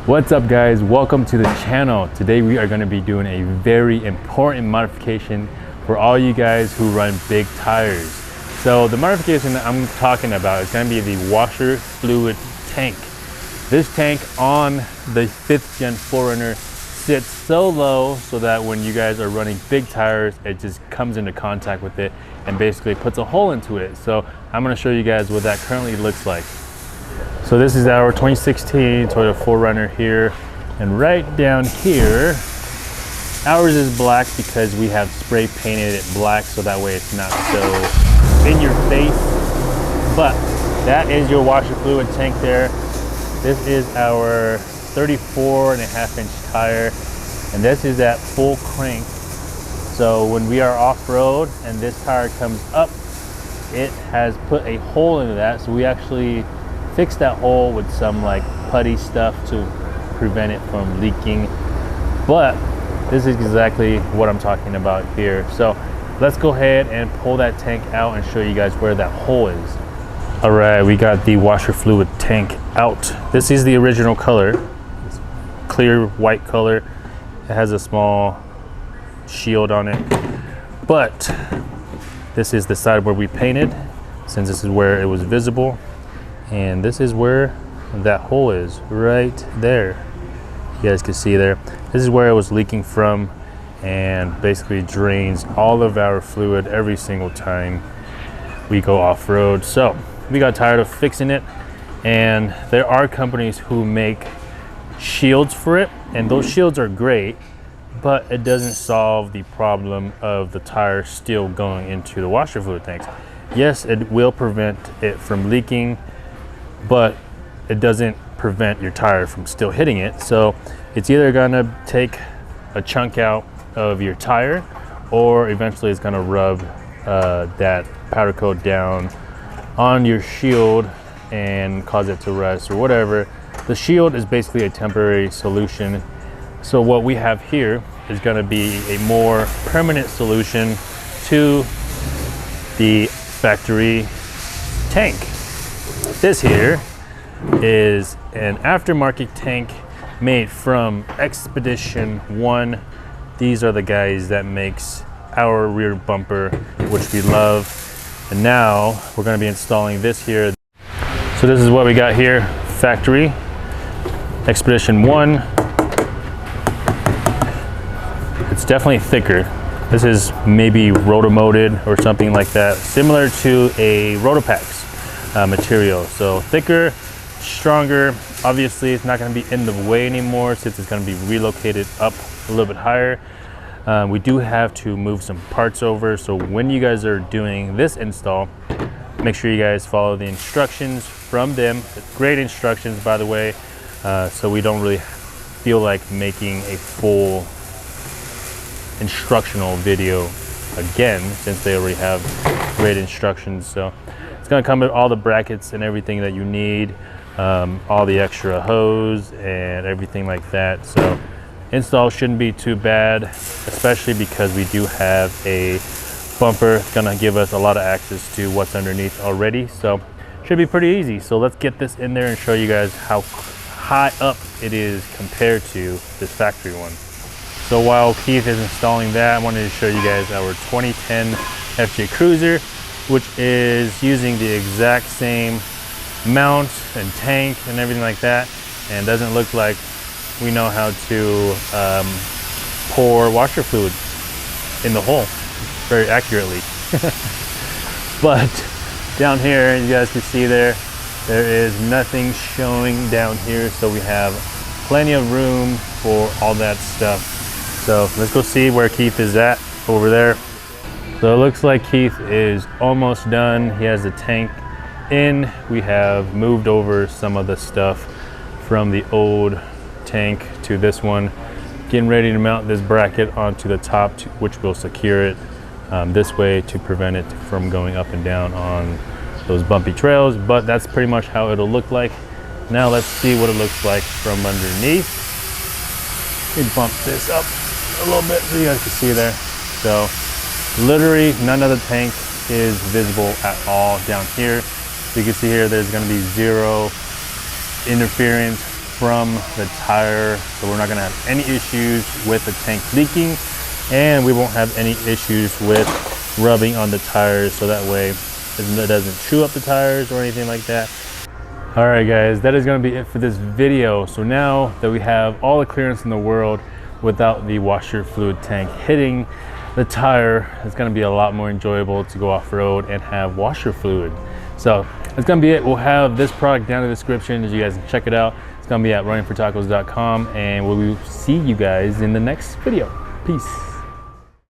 What's up guys, welcome to the channel. Today we are going to be doing a very important modification for all you guys who run big tires. So the modification that I'm talking about is going to be the washer fluid tank. This tank on the 5th gen 4Runner sits so low so that when you guys are running big tires, it just comes into contact with it and basically puts a hole into it. So I'm going to show you guys what that currently looks like. So this is our 2016 Toyota 4Runner here, and right down here, ours is black because we have spray painted it black so that way it's not so in your face. But that is your washer fluid tank there. This is our 34.5-inch tire, and this is at full crank. So when we are off-road and this tire comes up, it has put a hole into that, so we actually fix that hole with some like putty stuff to prevent it from leaking. But this is exactly what I'm talking about here. So let's go ahead and pull that tank out and show you guys where that hole is. All right, we got the washer fluid tank out. This is the original color. It's clear white color. It has a small shield on it. But this is the side where we painted, since this is where it was visible. And this is where that hole is, right there. You guys can see there. This is where it was leaking from, and basically drains all of our fluid every single time we go off-road. So we got tired of fixing it, and there are companies who make shields for it, and those shields are great, but it doesn't solve the problem of the tire still going into the washer fluid tanks. Yes, it will prevent it from leaking, but it doesn't prevent your tire from still hitting it. So it's either gonna take a chunk out of your tire, or eventually it's gonna rub that powder coat down on your shield and cause it to rust or whatever. The shield is basically a temporary solution. So what we have here is gonna be a more permanent solution to the factory tank. This here is an aftermarket tank made from Expedition 1. These are the guys that makes our rear bumper, which we love. And now we're going to be installing this here. So this is what we got here, factory Expedition 1. It's definitely thicker. This is maybe rotomolded or something like that, similar to a Rotopax material. So thicker, stronger. Obviously it's not going to be in the way anymore since it's going to be relocated up a little bit higher. We do have to move some parts over, so when you guys are doing this install, make sure you guys follow the instructions from them. Great instructions, by the way, so we don't really feel like making a full instructional video again since they already have great instructions. So it's going to come with all the brackets and everything that you need, all the extra hose and everything like that. So install shouldn't be too bad, especially because we do have a bumper. It's going to give us a lot of access to what's underneath already, so should be pretty easy. So let's get this in there and show you guys how high up it is compared to this factory one. So while Keith is installing that, I wanted to show you guys our 2010 FJ Cruiser, which is using the exact same mount and tank and everything like that, and doesn't look like we know how to pour washer fluid in the hole very accurately. But down here, you guys can see there is nothing showing down here, so we have plenty of room for all that stuff. So let's go see where Keith is at over there. So it looks like Keith is almost done. He has the tank in. We have moved over some of the stuff from the old tank to this one. Getting ready to mount this bracket onto the top, which will secure it this way to prevent it from going up and down on those bumpy trails. But that's pretty much how it'll look like. Now let's see what it looks like from underneath. Let me bump this up a little bit so you guys can see there. So literally none of the tank is visible at all down here. So you can see here there's going to be zero interference from the tire, so we're not gonna have any issues with the tank leaking, and we won't have any issues with rubbing on the tires, so that way it doesn't chew up the tires or anything like that. All right guys, that is gonna be it for this video. So now that we have all the clearance in the world without the washer fluid tank hitting the tire, it's gonna be a lot more enjoyable to go off-road and have washer fluid. So that's gonna be it. We'll have this product down in the description as you guys can check it out. It's gonna be at runningfortacos.com, and we will see you guys in the next video. Peace.